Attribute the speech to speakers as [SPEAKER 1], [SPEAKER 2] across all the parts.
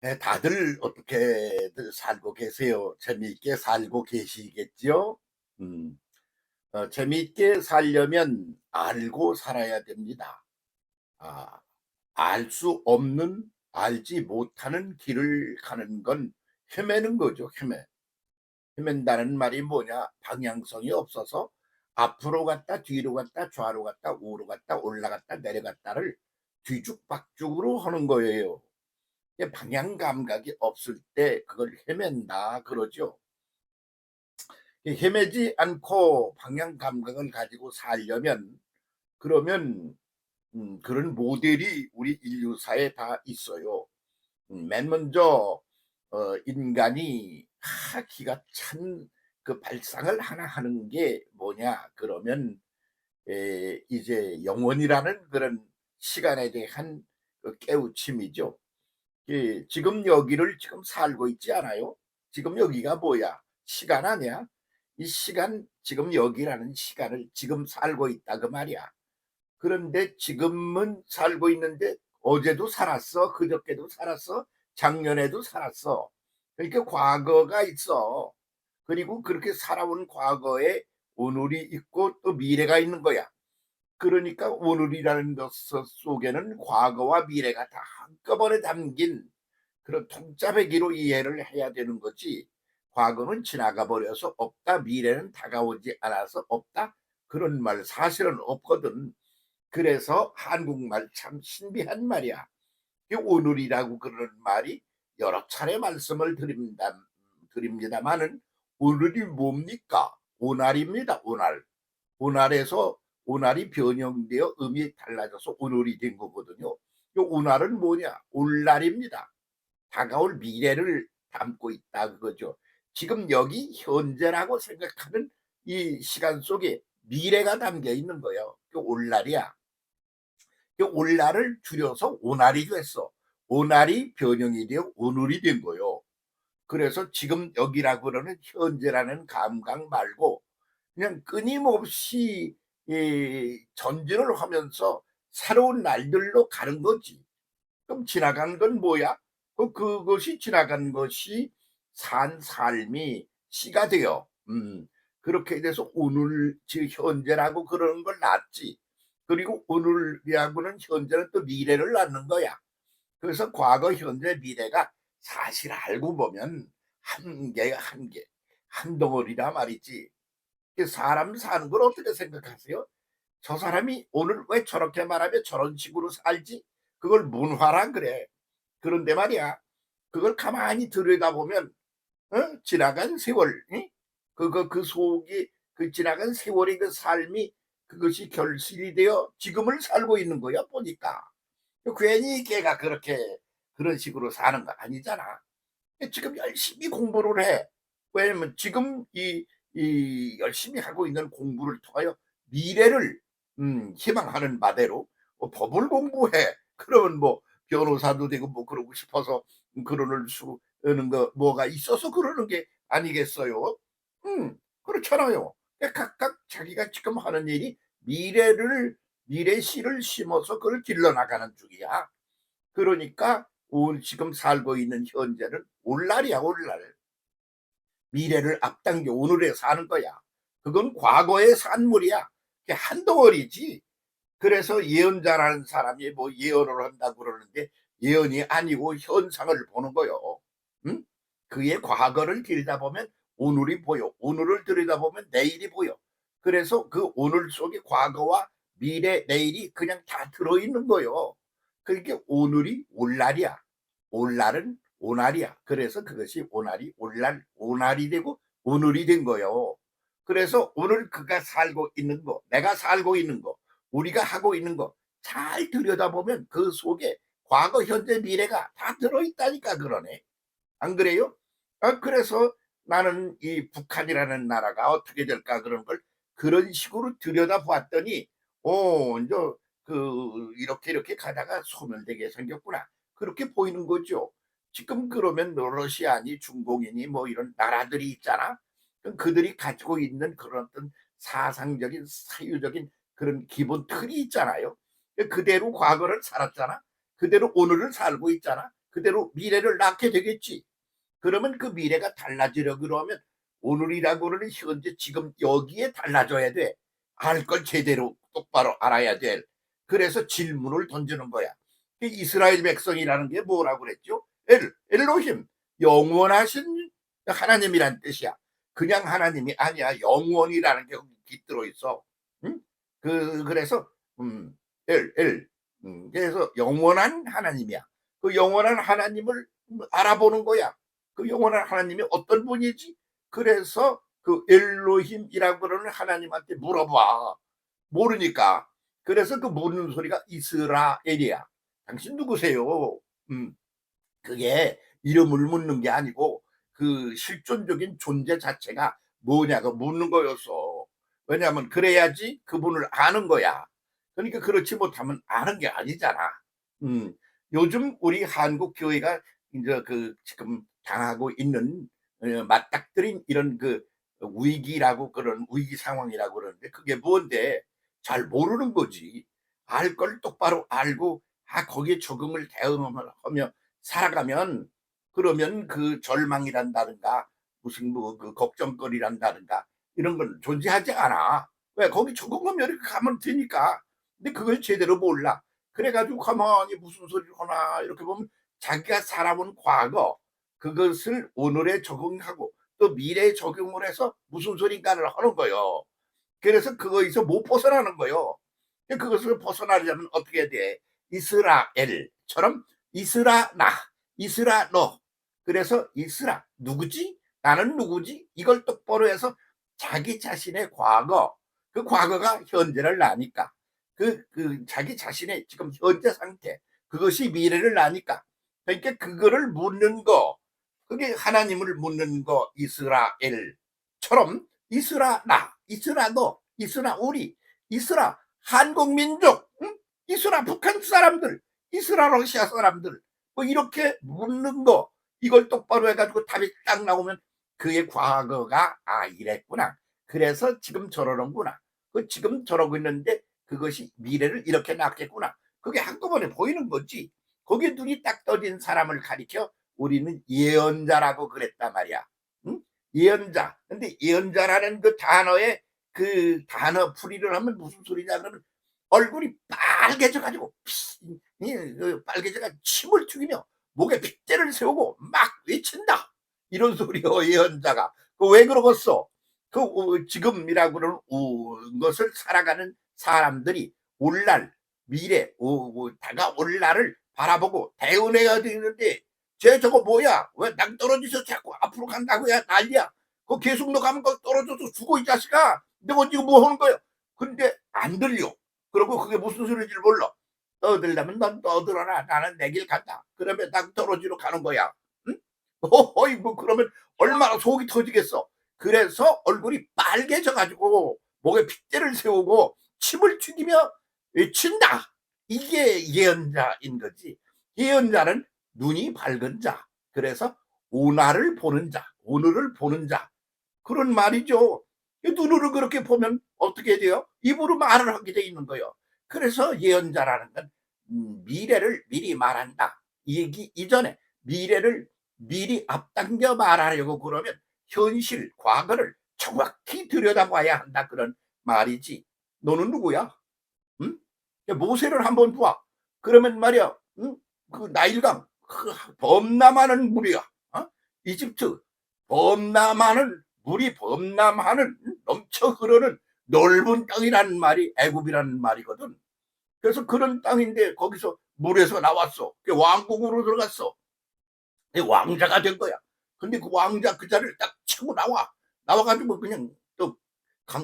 [SPEAKER 1] 네, 다들 어떻게들 살고 계세요? 재미있게 살고 계시겠지요? 음, 재미있게 살려면 알고 살아야 됩니다. 아, 알 수 없는, 알지 못하는 길을 가는 건 헤매는 거죠, 헤매. 헤맨다는 말이 뭐냐? 방향성이 없어서 앞으로 갔다, 뒤로 갔다, 좌로 갔다, 우로 갔다, 올라갔다, 내려갔다를 뒤죽박죽으로 하는 거예요. 방향 감각이 없을 때 그걸 헤맨다 그러죠. 헤매지 않고 방향 감각을 가지고 살려면 그러면 그런 모델이 우리 인류사에 다 있어요. 맨 먼저 인간이 기가 찬 그 발상을 하나 하는 게 뭐냐 그러면 이제 영원이라는 그런 시간에 대한 그 깨우침이죠. 지금 여기를 지금 살고 있지 않아요? 지금 여기가 뭐야? 시간 아니야? 이 시간, 지금 여기라는 시간을 지금 살고 있다 그 말이야. 그런데 지금은 살고 있는데 어제도 살았어, 그저께도 살았어, 작년에도 살았어. 그러니까 과거가 있어. 그리고 그렇게 살아온 과거에 오늘이 있고 또 미래가 있는 거야. 그러니까 오늘이라는 것 속에는 과거와 미래가 다 한꺼번에 담긴 그런 통짜배기로 이해를 해야 되는 거지. 과거는 지나가 버려서 없다, 미래는 다가오지 않아서 없다, 그런 말 사실은 없거든. 그래서 한국말 참 신비한 말이야. 이 오늘이라고 그러는 말이 여러 차례 말씀을 드립니다마는 오늘이 뭡니까? 오날입니다. 오날. 오날에서 오날이 변형되어 음이 달라져서 오늘이 된 거거든요. 이 오날은 뭐냐? 올날입니다. 다가올 미래를 담고 있다 그거죠. 지금 여기 현재라고 생각하는 이 시간 속에 미래가 담겨 있는 거예요. 그 올날이야. 그 올날을 줄여서 오날이 됐어. 오날이 변형이 되어 오늘이 된 거예요. 그래서 지금 여기라고 그러는 현재라는 감각 말고 그냥 끊임없이 전진을 하면서 새로운 날들로 가는 거지. 그럼 지나간 건 뭐야? 그것이 지나간 것이 산 삶이 시가 되어 그렇게 돼서 오늘 즉 현재라고 그러는 걸 낳지. 그리고 오늘이라고는 현재는 또 미래를 낳는 거야. 그래서 과거, 현재, 미래가 사실 알고 보면 한 덩어리라 말이지. 사람 사는 걸 어떻게 생각하세요? 저 사람이 오늘 왜 저렇게 말하면 저런 식으로 살지? 그걸 문화라 그래. 그런데 말이야, 그걸 가만히 들여다보면 지나간 세월, 응? 그 속이 그 지나간 세월의 그 삶이 그것이 결실이 되어 지금을 살고 있는 거야 보니까. 괜히 걔가 그렇게 그런 식으로 사는 거 아니잖아. 지금 열심히 공부를 해. 왜냐면 지금 이 열심히 하고 있는 공부를 통하여 미래를 희망하는 바대로 법을 공부해. 그러면 뭐 변호사도 되고 뭐 그러고 싶어서 그러는 수 하는 거 뭐가 있어서 그러는 게 아니겠어요? 그렇잖아요. 각각 자기가 지금 하는 일이 미래 씨를 심어서 그걸 길러나가는 중이야. 그러니까 지금 살고 있는 현재는 오늘이야, 오늘. 미래를 앞당겨 오늘에 사는 거야. 그건 과거의 산물이야. 그게 한 덩어리지. 그래서 예언자라는 사람이 뭐 예언을 한다고 그러는데 예언이 아니고 현상을 보는 거요. 응? 그의 과거를 들여다보면 오늘이 보여. 오늘을 들여다보면 내일이 보여. 그래서 그 오늘 속에 과거와 미래, 내일이 그냥 다 들어있는 거요. 그러니까 오늘이 올날이야. 올날은 오날이야. 그래서 그것이 오날이 되고 오늘이 된 거요. 그래서 오늘 그가 살고 있는 거, 내가 살고 있는 거, 우리가 하고 있는 거 잘 들여다보면 그 속에 과거, 현재, 미래가 다 들어있다니까 그러네. 안 그래요? 그래서 나는 이 북한이라는 나라가 어떻게 될까 그런 걸 그런 식으로 들여다보았더니 이제 이렇게 가다가 소멸되게 생겼구나. 그렇게 보이는 거죠. 지금 그러면 뭐 러시아니 중공이니 뭐 이런 나라들이 있잖아. 그럼 그들이 가지고 있는 그런 어떤 사상적인 사유적인 그런 기본 틀이 있잖아요. 그대로 과거를 살았잖아. 그대로 오늘을 살고 있잖아. 그대로 미래를 낳게 되겠지. 그러면 그 미래가 달라지려 그러면 오늘이라고는 현재 지금 여기에 달라져야 돼. 알 걸 제대로 똑바로 알아야 돼. 그래서 질문을 던지는 거야. 그 이스라엘 백성이라는 게 뭐라고 그랬죠? 엘로힘, 영원하신 하나님이란 뜻이야. 그냥 하나님이 아니야. 영원이라는 게 깃들어 있어. 응? 그래서 그래서 영원한 하나님이야. 그 영원한 하나님을 알아보는 거야. 그 영원한 하나님이 어떤 분이지? 그래서 그 엘로힘이라고 그러는 하나님한테 물어봐. 모르니까. 그래서 그 묻는 소리가 이스라엘이야. 당신 누구세요? 그게 이름을 묻는 게 아니고 그 실존적인 존재 자체가 뭐냐고 묻는 거였어. 왜냐하면 그래야지 그분을 아는 거야. 그러니까 그렇지 못하면 아는 게 아니잖아. 음, 요즘 우리 한국 교회가 이제 그 지금 당하고 있는 맞닥뜨린 이런 그 위기라고 그런 위기 상황이라고 그러는데 그게 뭔데 잘 모르는 거지. 알 걸 똑바로 알고 거기에 적응을 대응하며 살아가면 그러면 그 절망이란다든가 무슨 뭐 그 걱정거리란다든가 이런 건 존재하지 않아. 왜 거기 적응하면 이렇게 가면 되니까. 근데 그걸 제대로 몰라. 그래 가지고 가만히 무슨 소리를 하나 이렇게 보면 자기가 살아본 과거 그것을 오늘에 적응하고 또 미래에 적용을 해서 무슨 소린가를 하는 거예요. 그래서 그거에서 못 벗어나는 거예요. 그것을 벗어나려면 어떻게 해야 돼? 이스라엘처럼 이스라 나, 이스라 너. 그래서 이스라 누구지? 나는 누구지? 이걸 똑바로 해서 자기 자신의 과거, 그 과거가 현재를 나니까 그 자기 자신의 지금 현재 상태 그것이 미래를 나니까 그러니까 그거를 묻는 거 그게 하나님을 묻는 거 이스라엘처럼 이스라 나, 이스라 너, 이스라 우리, 이스라 한국 민족, 응? 이스라 북한 사람들, 이스라 러시아 사람들 뭐 이렇게 묻는 거 이걸 똑바로 해가지고 답이 딱 나오면 그의 과거가 이랬구나. 그래서 지금 저러는구나. 그 지금 저러고 있는데 그것이 미래를 이렇게 낳겠구나. 그게 한꺼번에 보이는 거지. 거기에 눈이 딱 떠진 사람을 가리켜 우리는 예언자라고 그랬단 말이야. 응? 예언자. 근데 예언자라는 그 단어에 그 단어 풀이를 하면 무슨 소리냐 그러면 얼굴이 빨개져 가지고 빨개져가 침을 튀기며 목에 핏대를 세우고 막 외친다. 이런 소리요 예언자가. 그 왜 그러겠어? 그 지금이라고 그러는 것을 살아가는 사람들이 올날 미래 다가올 날을 바라보고 대응해야 되는데 쟤 저거 뭐야? 왜 낭 떨어지서 자꾸 앞으로 간다고야 난리야. 그 계속 너 가면 거 떨어져서 죽어 이 자식아. 내가 지금 뭐 하는 거야? 근데 안 들려. 그리고 그게 무슨 소리인지를 몰라. 떠들려면 넌 떠들어라. 나는 내 길 간다. 그러면 낭 떨어지러 가는 거야. 응? 어이 뭐 그러면 얼마나 속이 터지겠어. 그래서 얼굴이 빨개져 가지고 목에 핏대를 세우고 침을 튀기며 외친다. 이게 예언자인 거지. 예언자는 눈이 밝은 자. 그래서 오날을 보는 자, 오늘을 보는 자. 그런 말이죠. 눈으로 그렇게 보면 어떻게 돼요? 입으로 말을 하게 돼 있는 거예요. 그래서 예언자라는 건 미래를 미리 말한다. 이 얘기 이전에 미래를 미리 앞당겨 말하려고 그러면 현실, 과거를 정확히 들여다봐야 한다. 그런 말이지. 너는 누구야? 응? 모세를 한번 봐. 그러면 말이야, 응? 그 나일강, 범람하는 물이야. 어? 이집트, 범람하는 물이 범람하는 넘쳐 흐르는 넓은 땅이라는 말이 애굽이라는 말이거든. 그래서 그런 땅인데 거기서 물에서 나왔어. 왕궁으로 들어갔어. 왕자가 된 거야. 근데 그 왕자 그 자리를 딱 치고 나와가지고 그냥 또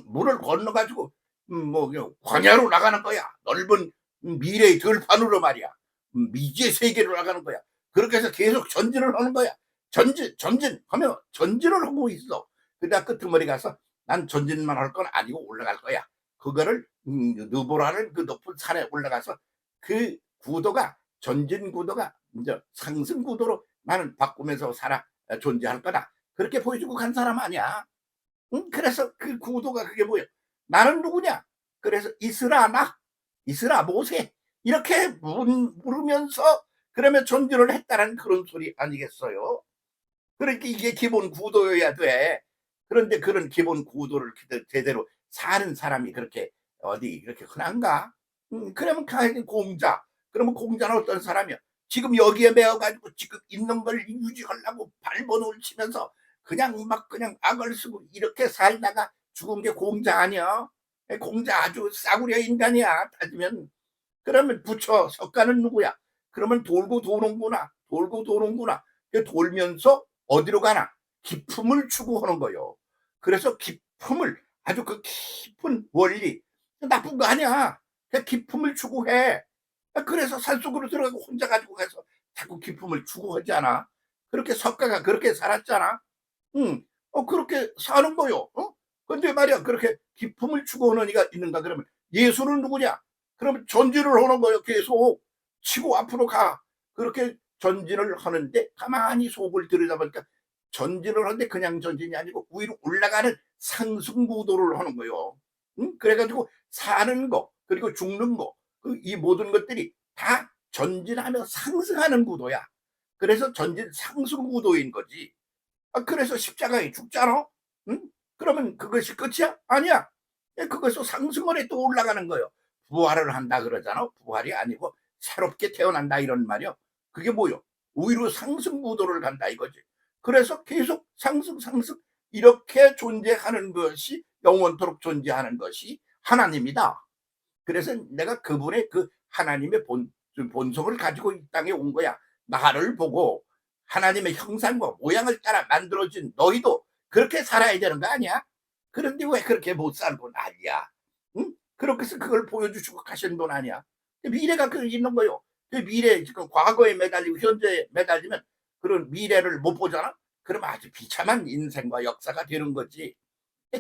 [SPEAKER 1] 물을 건너가지고 뭐 그냥 광야로 나가는 거야. 넓은 미래의 들판으로 말이야. 미지의 세계로 나가는 거야. 그렇게 해서 계속 전진을 하는 거야. 전진 하며 전진을 하고 있어. 그다 끄트머리 가서 난 전진만 할 건 아니고 올라갈 거야. 그거를 느보라는 그 높은 산에 올라가서 그 구도가 전진 구도가 이제 상승 구도로 나는 바꾸면서 살아 존재할 거다. 그렇게 보여주고 간 사람 아니야. 응? 그래서 그 구도가 그게 뭐야? 나는 누구냐? 그래서 이스라 나, 이스라 모세 이렇게 물으면서 그러면 전진을 했다는 그런 소리 아니겠어요? 그러니까 이게 기본 구도여야 돼. 그런데 그런 기본 구도를 제대로 사는 사람이 그렇게 어디 그렇게 흔한가? 그러면 가히 공자. 그러면 공자는 어떤 사람이야? 지금 여기에 매여 가지고 지금 있는 걸 유지하려고 발버둥을 치면서 그냥 막 그냥 악을 쓰고 이렇게 살다가 죽은 게 공자 아니야? 공자 아주 싸구려 인간이야 따지면. 그러면 부처 석가는 누구야? 그러면 돌고 도는구나. 돌고 도는구나. 돌면서 어디로 가나? 기품을 추구하는 거요. 그래서 기품을 아주 그 깊은 원리 나쁜 거 아니야. 그냥 기품을 추구해. 그래서 산속으로 들어가고 혼자 가지고 가서 자꾸 기품을 추구하지 않아. 그렇게 석가가 그렇게 살았잖아. 응. 그렇게 사는 거요. 근데 말이야 그렇게 기품을 추구하는 이가 있는가 그러면 예수는 누구냐? 그러면 전진을 하는 거예요. 계속 치고 앞으로 가. 그렇게 전진을 하는데 가만히 속을 들여다보니까 전진을 하는데 그냥 전진이 아니고 위로 올라가는 상승 구도를 하는 거예요. 응? 그래 가지고 사는 거 그리고 죽는 거 이 모든 것들이 다 전진하며 상승하는 구도야. 그래서 전진 상승 구도인 거지. 그래서 십자가에 죽잖아. 응? 그러면 그것이 끝이야? 아니야. 그것도 상승을 해 또 올라가는 거예요. 부활을 한다 그러잖아. 부활이 아니고 새롭게 태어난다 이런 말이요. 그게 뭐요? 오히려 상승 구도를 간다 이거지. 그래서 계속 상승 상승 이렇게 존재하는 것이 영원토록 존재하는 것이 하나님이다. 그래서 내가 그분의 그 하나님의 본성을 가지고 이 땅에 온 거야. 나를 보고 하나님의 형상과 모양을 따라 만들어진 너희도 그렇게 살아야 되는 거 아니야? 그런데 왜 그렇게 못 살고 난리야? 응? 그렇게 해서 그걸 보여주시고 가신 분 아니야? 미래가 그 있는 거요. 그 미래 지금 과거에 매달리고 현재에 매달리면 그런 미래를 못 보잖아. 그럼 아주 비참한 인생과 역사가 되는 거지.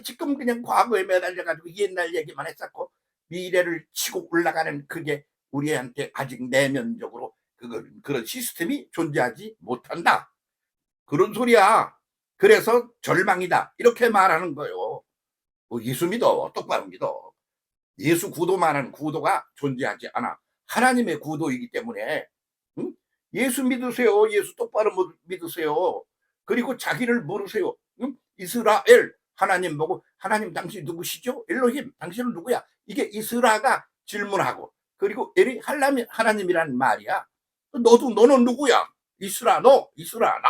[SPEAKER 1] 지금 그냥 과거에 매달려 가지고 옛날 얘기만 했었고 미래를 치고 올라가는 그게 우리한테 아직 내면적으로 그런 시스템이 존재하지 못한다. 그런 소리야. 그래서 절망이다. 이렇게 말하는 거예요. 예수 믿어. 똑바로 믿어. 예수 구도만한 구도가 존재하지 않아. 하나님의 구도이기 때문에 응? 예수 믿으세요. 예수 똑바로 믿으세요. 그리고 자기를 물으세요. 응? 이스라엘 하나님 보고 하나님 당신 누구시죠? 엘로힘 당신은 누구야? 이게 이스라가 질문하고 그리고 엘이 하나님이란 말이야. 너는 누구야? 이스라 너 이스라 나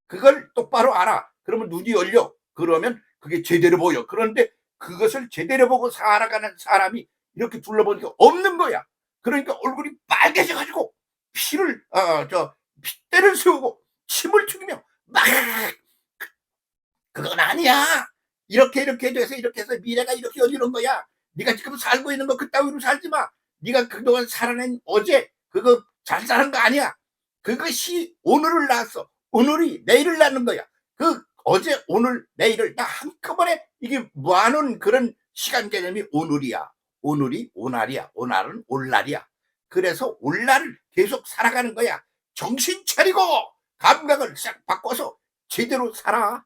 [SPEAKER 1] 그걸 똑바로 알아. 그러면 눈이 열려. 그러면 그게 제대로 보여. 그런데 그것을 제대로 보고 살아가는 사람이 이렇게 둘러보니까 없는 거야. 그러니까 얼굴이 빨개져 가지고 피를 핏대를 세우고 침을 튀기며 막 그건 아니야. 이렇게 돼서 이렇게 해서 미래가 이렇게 열리는 거야. 네가 지금 살고 있는 거 그따위로 살지 마. 네가 그동안 살아낸 어제 그거 잘 사는 거 아니야. 그것이 오늘을 낳았어. 오늘이 내일을 낳는 거야. 그 어제 오늘 내일을 다 한꺼번에 이게 모아놓은 그런 시간 개념이 오늘이야. 오늘이 오날이야. 오날은 올날이야. 그래서 올날을 계속 살아가는 거야. 정신 차리고 감각을 싹 바꿔서 제대로 살아.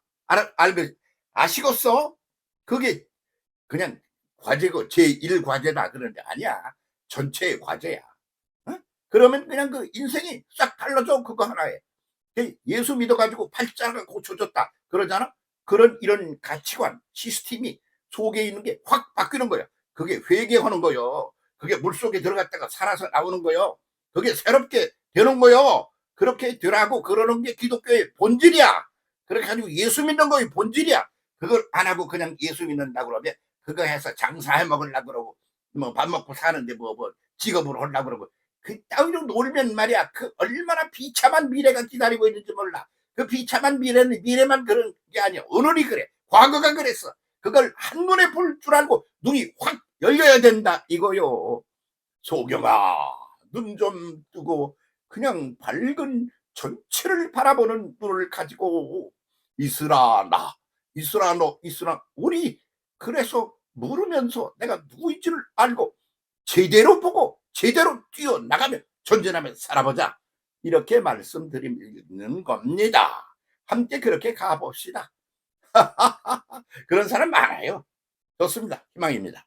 [SPEAKER 1] 알겠 아시겠어? 그게 그냥 과제고 제1 과제다 그러는데 아니야. 전체의 과제야. 어? 그러면 그냥 그 인생이 싹 달라져 그거 하나에. 예수 믿어 가지고 팔자가 고쳐졌다 그러잖아. 그런 이런 가치관 시스템이 속에 있는 게 확 바뀌는 거야. 그게 회개하는 거요. 그게 물속에 들어갔다가 살아서 나오는 거요. 그게 새롭게 되는 거요. 그렇게 되라고 그러는 게 기독교의 본질이야. 그렇게 가지고 예수 믿는 거의 본질이야. 그걸 안 하고 그냥 예수 믿는다고 그러면 그거 해서 장사해 먹으려고 그러고 뭐 밥 먹고 사는데 뭐 직업으로 하려고 그러고 그따위로 놀면 말이야 그 얼마나 비참한 미래가 기다리고 있는지 몰라. 그 비참한 미래는 미래만 그런 게 아니야. 오늘이 그래. 과거가 그랬어. 그걸 한눈에 볼 줄 알고 눈이 확 열려야 된다 이거요. 소경아 눈 좀 뜨고 그냥 밝은 전체를 바라보는 눈을 가지고 있으라 나 있으라 너 있으라 우리 그래서 물으면서 내가 누구인지를 알고 제대로 보고 제대로 뛰어나가며 전진하며 살아보자 이렇게 말씀드리는 겁니다. 함께 그렇게 가봅시다. 그런 사람 많아요. 좋습니다. 희망입니다.